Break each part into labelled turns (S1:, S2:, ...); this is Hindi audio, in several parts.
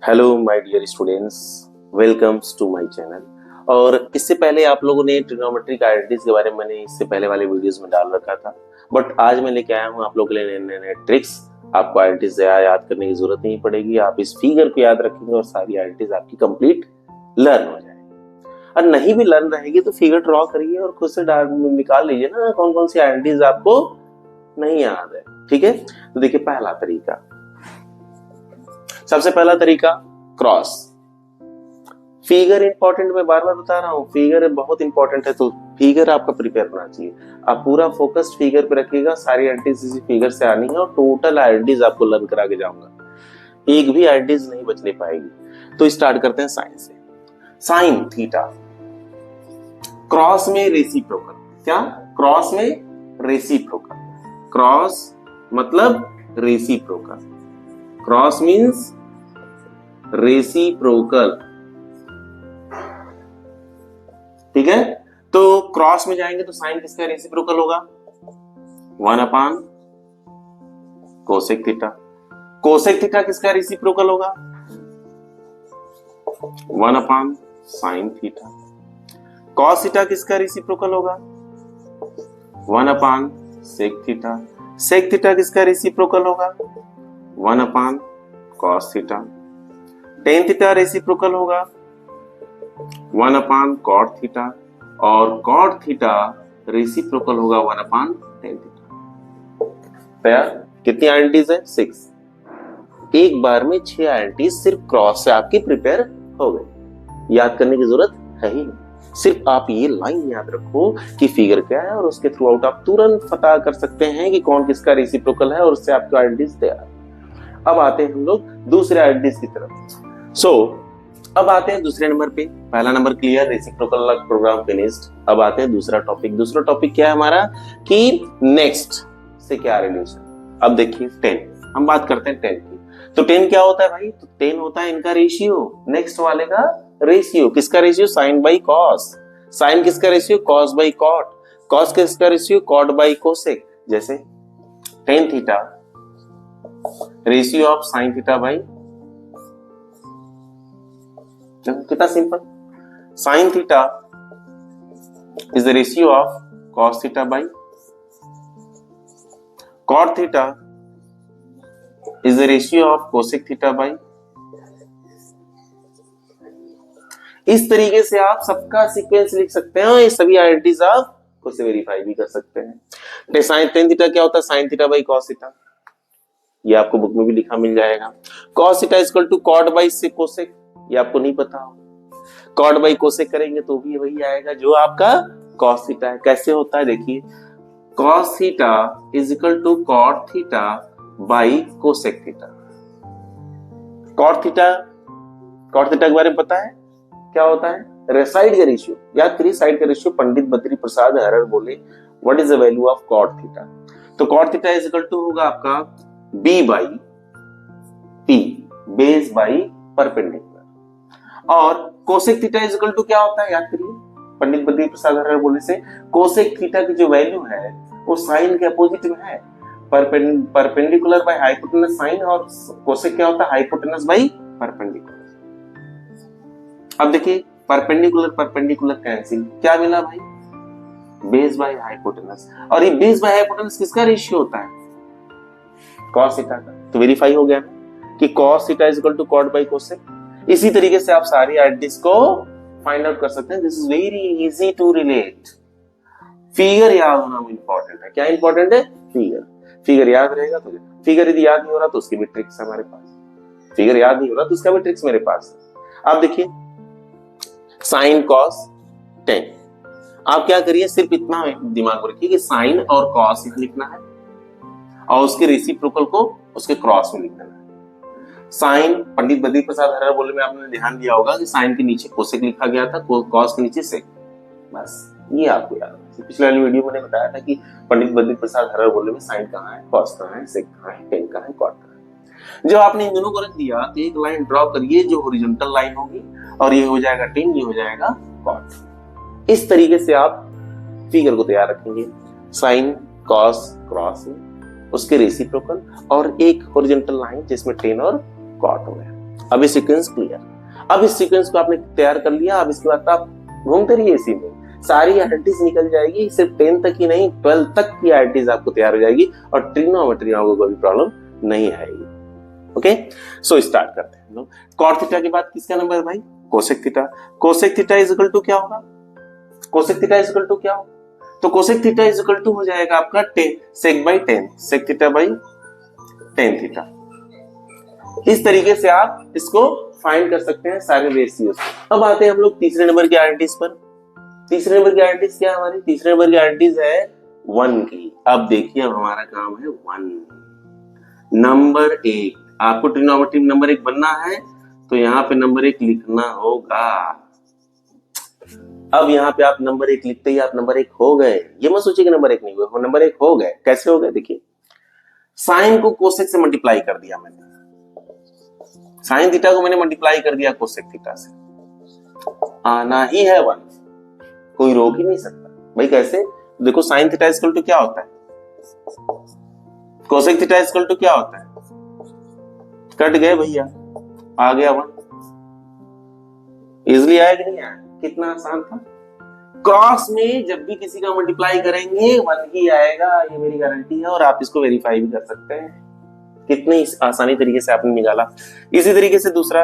S1: Hello my dear students, welcomes to my channel. और इससे पहले आप लोगों ने ट्रिग्नोमेट्रिक आइडेंटिटीज के बारे में मैंने इससे पहले वाले वीडियोस में डाल रखा था, बट आज मैं लेके आया हूँ आप लोगों के लिए नए नए ट्रिक्स। आपको आइडेंटिटीज याद करने की जरूरत नहीं पड़ेगी, आप इस फिगर को याद रखेंगे और सारी आइडेंटिटीज आपकी कंप्लीट लर्न हो जाएगी। और नहीं भी लर्न रहेगी तो फिगर ड्रॉ करिए और खुद से निकाल लीजिए ना कौन कौन सी आइडेंटिटीज आपको नहीं याद है। ठीक है, तो देखिए पहला तरीका, सबसे पहला तरीका क्रॉस। फिगर इंपॉर्टेंट, मैं बार बार बता रहा हूं, फिगर बहुत इंपॉर्टेंट है, तो फिगर आपका प्रिपेयर होना चाहिए। आप पूरा फोकस फिगर पे रखिएगा, सारी आइडेंटिटीज फिगर से आनी है और टोटल आइडेंटिटीज आपको लर्न करा के जाऊंगा, एक भी आइडेंटिटीज नहीं बचने पाएगी। तो स्टार्ट करते हैं साइन से। साइन थीटा, क्रॉस में रेसिप्रोकल। क्या? क्रॉस में रेसिप्रोकल। क्रॉस मतलब रेसिप्रोकल। Cross means reciprocal. ठीक है, तो क्रॉस में जाएंगे तो साइन किसका रेसिप्रोकल होगा? 1 अपान कोसेक थीटा। कोसेक थीटा किसका रेसिप्रोकल होगा? 1 अपान साइन थीटा। कॉस थीटा किसका रेसिप्रोकल होगा? 1 अपान सेक थीटा। सेक थीटा किसका रेसिप्रोकल होगा? 1 अपान cos theta. Tan theta reciprocal होगा 1 अपान कॉट थीटा, और कॉट थीटा रेसिप्रोकल होगा 1 अपान टेन थीटा। तैयार? कितनी आइडेंटिटीज है? 6। एक बार में 6 आइडेंटिटीज सिर्फ क्रॉस से आपकी प्रिपेयर हो गई, याद करने की जरूरत है ही नहीं। सिर्फ आप ये लाइन याद रखो कि फिगर क्या है और उसके थ्रू आउट आप तुरंत पता कर सकते हैं कि कौन किसका रेसिप्रोकल है और उससे आपकी आइडेंटिटीज तैयार। अब आते हैं हम लोग दूसरे आइडेंटिटीज की तरफ। अब आते हैं दूसरे नंबर पे। पहला number clear, reciprocal programme finished. अब आते हैं दूसरा टॉपिक। दूसरा टॉपिक क्या है हमारा कि नेक्स्ट से क्या रिलेशन। अब देखिए 10, हम बात करते हैं 10 की। तो 10 क्या होता है भाई? तो 10 होता है इनका रेशियो, नेक्स्ट वाले का रेशियो। किसका ratio? Sine by cos. Sine किसका ratio? Cos by cot. Cos किसका रेशियो? Cot by cosec. जैसे tan theta ratio of sine theta by, कितना simple, sine theta is the ratio of cos theta by cot theta is the ratio of cosec theta by. इस तरीके से आप सबका सीक्वेंस लिख सकते हैं और ये सभी आइडेंटिटीज आप खुद से वेरीफाई भी कर सकते हैं। साइन टेन थीटा क्या होता है? Sine theta by cos theta, ये आपको बुक में भी लिखा मिल जाएगा। Cos theta equal to cot by cosec, ये आपको नहीं पता हो। कॉट बाई कोसेक करेंगे तो भी वही आएगा जो आपका कॉस थीटा है। कैसे होता है देखिए, cos theta is equal to cot theta by cosec theta. Cot theta के बारे में पता है क्या होता है? साइड का रेशियो याद करिए, साइड का रेशियो पंडित बद्री प्रसाद हरर बोले what is the value of cot theta. तो cot theta is equal to होगा आपका B by P, base by perpendicular. और cosec theta is equal to क्या होता है? याद करिए, पंडित बद्री प्रसाद हरर बोले से कोसेक थीटा की जो वैल्यू है वो साइन के अपोजिट में है, परपेंडिकुलर बाई हाइपोटेनस साइन, और कोसेक क्या होता है? Hypotenuse by perpendicular. अब देखिए परपेंडिकुलर कैंसिल, क्या मिला भाई? Base by hypotenuse. और ये बेस बाई हाइपोटेनस किसका रेशियो होता है? कॉस थीटा का। तो वेरीफाई हो गया ना कि cos theta is equal to cot by cosec. इसी तरीके से आप सारी आइडेंटिटीज को फाइंड आउट कर सकते हैं। This is very easy to relate. Figure याद होना इंपॉर्टेंट है। क्या इंपॉर्टेंट है? फिगर याद रहेगा तो। फिगर यदि याद नहीं हो रहा तो उसकी भी ट्रिक्स है हमारे पास। फिगर याद नहीं हो रहा तो उसका भी ट्रिक्स मेरे पास है। आप देखिए साइन कॉस 10, आप क्या करिए, सिर्फ इतना दिमाग में रखिए कि साइन और कॉस लिखना है और उसके रेसिप्रोकल को उसके क्रॉस में लिखना है। साइन पंडित बद्री प्रसाद हरर बोले में आपने ध्यान दिया होगा कि साइन के नीचे कोसेक लिखा गया था, कॉस के नीचे सेक। बस ये आपको याद है। पिछले वाली वीडियो में मैंने बताया था कि पंडित बद्री प्रसाद हरर बोले में साइन कहाँ है, कॉस कहाँ है, सेक कहाँ है, टेन कहाँ है, कॉट कहाँ है। जब आपने इन दोनों को रख दिया तो एक लाइन ड्रॉ करिए जो हॉरिजॉन्टल लाइन होगी, और ये हो जाएगा टेन, ये हो जाएगा कॉट। इस तरीके से आप फिगर को तैयार रखेंगे। साइन कॉस क्रॉस में उसके रेसिप्रोकल और एक हॉरिजॉन्टल लाइन जिसमें टेन और कॉट हो गया। अब ये सीक्वेंस क्लियर। अब इस सीक्वेंस को आपने तैयार कर लिया, अब इसके बाद आप घूमते रहिए इसी में, सारी आईआईटीज निकल जाएगी, सिर्फ 10 तक ही नहीं 12 तक की आईआईटीज आपको तैयार हो जाएगी और ट्रिग्नोमेट्री में आपको कोई प्रॉब्लम नहीं आएगी। ओके, सो स्टार्ट करते हैं हम लोग। कॉट थीटा के बाद किसका नंबर है भाई? Cosec theta. Cosec theta is equal to क्या होगा? Cosec theta is equal to क्या होगा? तो cosec theta is equal to हो जाएगा आपका 10 sec by 10, sec theta by 10 theta. इस तरीके से आप इसको फाइंड कर सकते हैं सारे रेशियोज। अब आते हैं हम लोग तीसरे नंबर की आईआईटीज पर। तीसरे नंबर की आईआईटीज क्या है हमारी? तीसरे नंबर की आईआईटीज है 1 की। अब देखिए, अब हमारा काम है 1 नंबर 1। आपको ट्रिग्नोमेट्री में नंबर 1 बनना है तो यहाँ पे नंबर 1 लिखना होगा। अब यहाँ पे आप नंबर 1 लिखते ही आप नंबर 1 हो गए। ये मत सोचिए कि नंबर 1 नहीं हुए, नंबर 1 हो गए। कैसे हो गए? देखिए, साइन को कोसेक से मल्टीप्लाई कर दिया मैंने, साइन थीटा को मैंने मल्टीप्लाई कर दिया कोसेक थीटा से, आना ही है 1, कोई रोक ही नहीं सकता भाई। कैसे? देखो, साइन थीटा इक्वल टू क्या होता है, कोसेक थीटा इक्वल टू क्या होता है? कट गए भैया, आ गया 1। इजली आया कि नहीं आया? कितना आसान था। क्रॉस में जब भी किसी का मल्टीप्लाई करेंगे 1 ही आएगा, ये मेरी गारंटी है, और आप इसको वेरीफाई भी कर सकते हैं। कितनी आसानी तरीके से आपने निकाला। इसी तरीके से दूसरा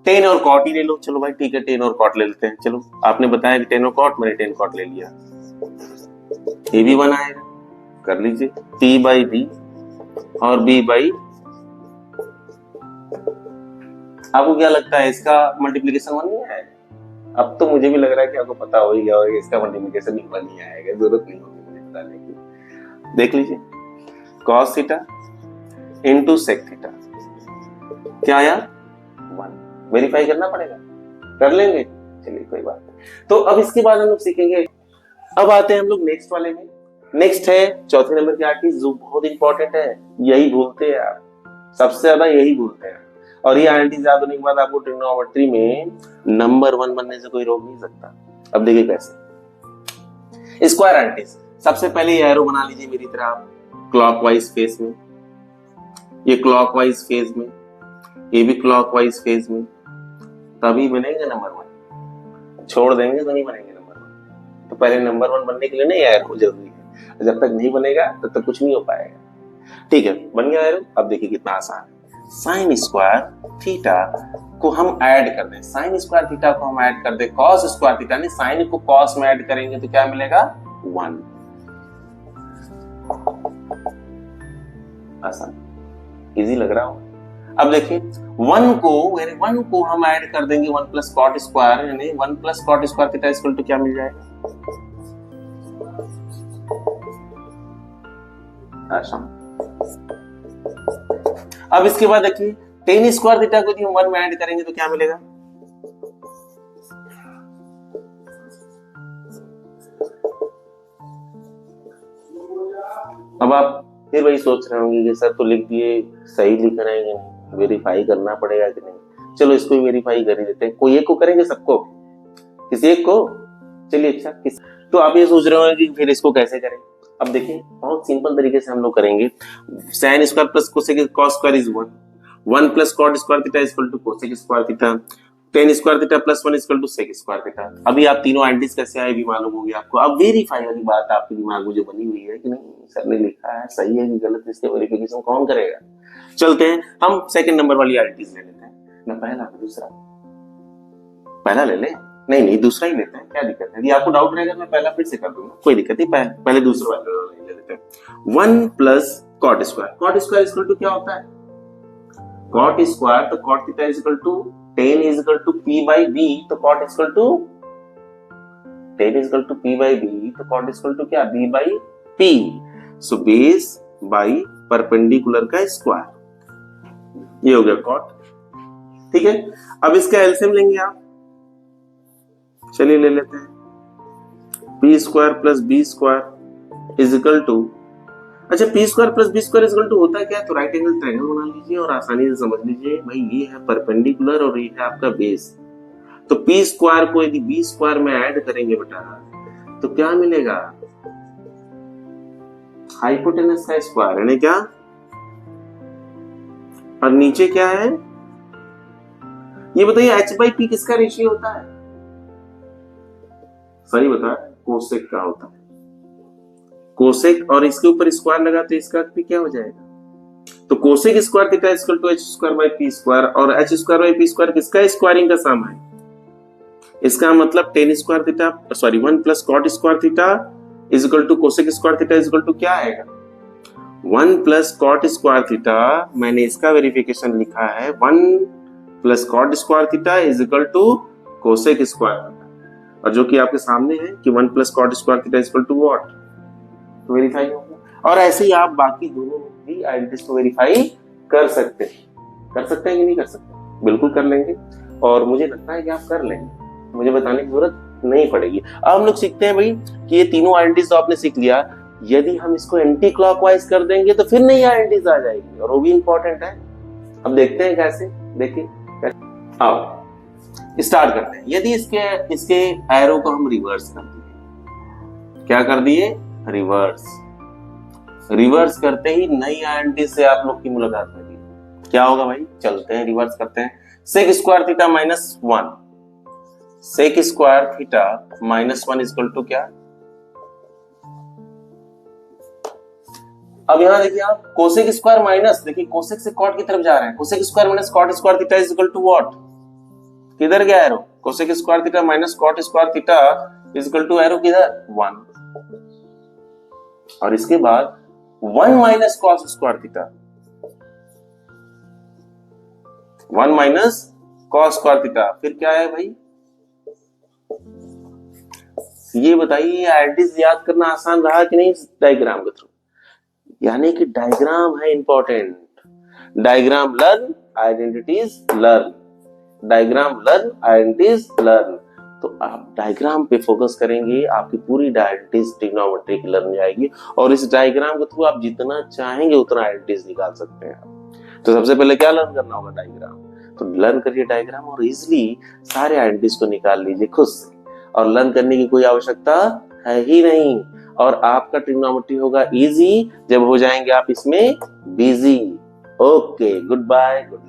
S1: 10 और कॉट ही ले लो। चलो भाई ठीक है, 10 और कॉट ले लेते हैं। चलो, आपने बताया कि 10 और कॉट, मैंने 10 कॉट ले लिया, ये भी 1 आएगा। कर लीजिए, p बाई b और b बाई, आपको क्या लगता है इसका मल्टीप्लीकेशन 1 नहीं आएगा? अब तो मुझे भी लग रहा है कि आपको पता हो ही गया होगा इसका मल्टीप्लीकेशन भी 1 ही आएगा, जरूरत नहीं होगी मुझे बताने की। देख लीजिए, cos theta into sec theta क्या आया? 1। वेरीफाई करना पड़ेगा, कर लेंगे, चलिए कोई बात नहीं। तो अब इसके बाद हम लोग सीखेंगे। अब आते हैं हम लोग नेक्स्ट वाले में। नेक्स्ट है चौथे नंबर की आईआईटी, जो बहुत इंपॉर्टेंट है। यही भूलते हैं आप, सबसे ज्यादा यही भूलते हैं। और ये आईआईटी याद होने के बाद आपको ट्रिग्नोमेट्री में नंबर 1 बनने से कोई रोक नहीं सकता। अब देखिए कैसे। स्क्वायर आईआईटी, सबसे पहले ये एरो बना लीजिए मेरी तरह आप, क्लॉकवाइज फेस में, ये क्लॉकवाइज फेज में, ये भी क्लॉकवाइज फेज में, तभी बनेंगे नंबर 1। छोड़ देंगे तो नहीं बनेंगे नंबर 1। तो पहले नंबर 1 बनने के लिए ना ये एरो जरूरी है, जब तक नहीं बनेगा तब तक कुछ नहीं हो पाएगा। ठीक है, बन गया एरो। अब देखिए कितना आसान है। साइन स्क्वायर थीटा को हम ऐड कर दें, साइन स्क्वायर थीटा को हम ऐड कर दें कॉस स्क्वायर थीटा, नहीं साइन को कॉस में ऐड करेंगे तो क्या मिलेगा? 1। आसान, इजी लग रहा हो। अब देखिए 1 को हम ऐड कर देंगे 1 प्लस कॉट स्क्वायर, यानी 1 plus cot square theta equal to क्या मिल जाएगा? आसान। अब इसके बाद देखिए टेन स्क्वायर थीटा को हम 1 में ऐड करेंगे तो क्या मिलेगा? अब आप फिर वही सोच रहे होंगे कि सर तो लिख दिए, सही लिख रहे हैं कि नहीं, वेरीफाई करना पड़ेगा कि नहीं। चलो इसको भी वेरीफाई कर ही देते हैं। कोई एक को करेंगे, सबको, किसी एक को? चलिए अच्छा, तो आप ये सोच रहे होंगे कि फिर इसको कैसे करें। अब देखिए बहुत सिंपल तरीके से हम लोग करेंगे। Sine square plus cosec cos square is 1, 1 plus cot square theta is equal to cosec square theta, tan square theta plus 1 is equal to sec square theta. अभी आप तीनों आइडेंटिटीज कैसे आए भी मालूम होगी आपको। अब वेरीफाई वाली बात आपके दिमाग में जो बनी हुई है कि नहीं सर ने लिखा है सही है कि गलत, इसके वेरिफिकेशन कौन करेगा? चलते हैं हम सेकंड नंबर वाली आइडेंटिटीज ले लेते हैं ना, पहला ना दूसरा। पहला ले ले, नहीं दूसरा ही लेते हैं, क्या दिक्कत है? यदि आपको डाउट रहेगा मैं पहला फिर से कर दूंगा, कोई दिक्कत नहीं। पहले दूसरा वाला ले लेते हैं। 1 plus cot square, cot square equal to क्या होता है? कॉट स्क्वायर, तो cot theta is equal to 10 is equal to p by b, तो cot is equal to 10 is equal to p by b, तो कॉट इज इक्वल टू क्या? b by p। So base by perpendicular का स्क्वायर, ये हो गया कॉट। ठीक है, अब इसका एलसीएम लेंगे आप, चलिए ले लेते हैं। P square plus B square is equal to, अच्छा P square plus B square is equal to होता है क्या? तो राइट एंगल ट्रायंगल बना लीजिए और आसानी से समझ लीजिए भाई, ये है परपेंडिकुलर और ये है आपका बेस। तो पी स्क्वायर को यदि बी स्क्वायर में ऐड करेंगे बेटा तो क्या मिलेगा? हाइपोटेनस का स्क्वायर, यानी क्या? और नीचे क्या है? ये बताइए h बाई पी किसका रेशियो होता है? सही बता, कोसेक का होता है। कोसेक और इसके ऊपर स्क्वायर लगा तो इसका भी क्या हो जाएगा? तो cosec square theta equal to h square by P square, और h square by P square किसका स्क्वायरिंग का सम है? इसका मतलब tan square theta sorry 1 plus cot square theta is equal to cosec square theta is equal to क्या आएगा? 1 प्लस कॉट स्क्वायर थीटा, मैंने इसका वेरिफिकेशन लिखा है 1 plus cot square theta is equal to cosec square theta, और जो कि आपके सामने है कि 1 plus cot square theta is equal to what, तो वेरीफाई हो गया। और ऐसे ही आप बाकी दोनों भी आइडेंटिटीज को वेरीफाई कर सकते हैं कि नहीं कर सकते? बिल्कुल कर लेंगे, और मुझे लगता है कि आप कर लेंगे, मुझे बताने की जरूरत नहीं पड़ेगी। अब हम लोग सीखते हैं भाई कि ये तीनों आइडेंटिटीज तो आपने सीख लिया, यदि हम इसको एंटी क्लॉकवाइज कर देंगे तो फिर नई आइडेंटिटीज आ जाएगी, और वो भी इंपॉर्टेंट है। अब देखते हैं कैसे, देखिए अब स्टार्ट करते हैं। यदि इसके एरो को हम रिवर्स कर दिए, क्या कर दिए? रिवर्स करते ही नई आइडेंटिटी से आप लोग की मुलाकात होगी। क्या होगा भाई? चलते हैं रिवर्स करते हैं। Sec square theta minus 1, sec square theta minus 1 equal to क्या? अब यहां देखिए आप, कोसेक स्क्वायर माइनस, देखिए कोसेक से कॉट की तरफ जा रहे हैं, cosec square minus cot square theta is equal to what? किधर गया arrow? Cosec square theta minus cot square theta is equal to arrow किधर? 1, और इसके बाद 1 minus cos square theta, 1 minus cos square theta, फिर क्या है भाई? ये बताइए आइडेंटिटीज याद करना आसान रहा कि नहीं डायग्राम के थ्रू? यानी कि डायग्राम है important. Diagram learn, identities learn, diagram learn, identities learn. तो आप डायग्राम पे फोकस करेंगे, आपकी पूरी आइडेंटिटीज ट्रिग्नोमेट्री की लर्न जाएगी, और इस डायग्राम के थ्रू आप जितना चाहेंगे उतना आइडेंटिटीज निकाल सकते हैं। तो सबसे पहले क्या लर्न करना होगा? डायग्राम। तो लर्न करिए डायग्राम, और इजिली सारे आइडेंटिटीज को निकाल लीजिए खुद से, और लर्न करने की कोई आवश्यकता है ही नहीं, और आपका ट्रिग्नोमेट्री होगा इजी जब हो जाएंगे आप इसमें busy. Okay, goodbye, good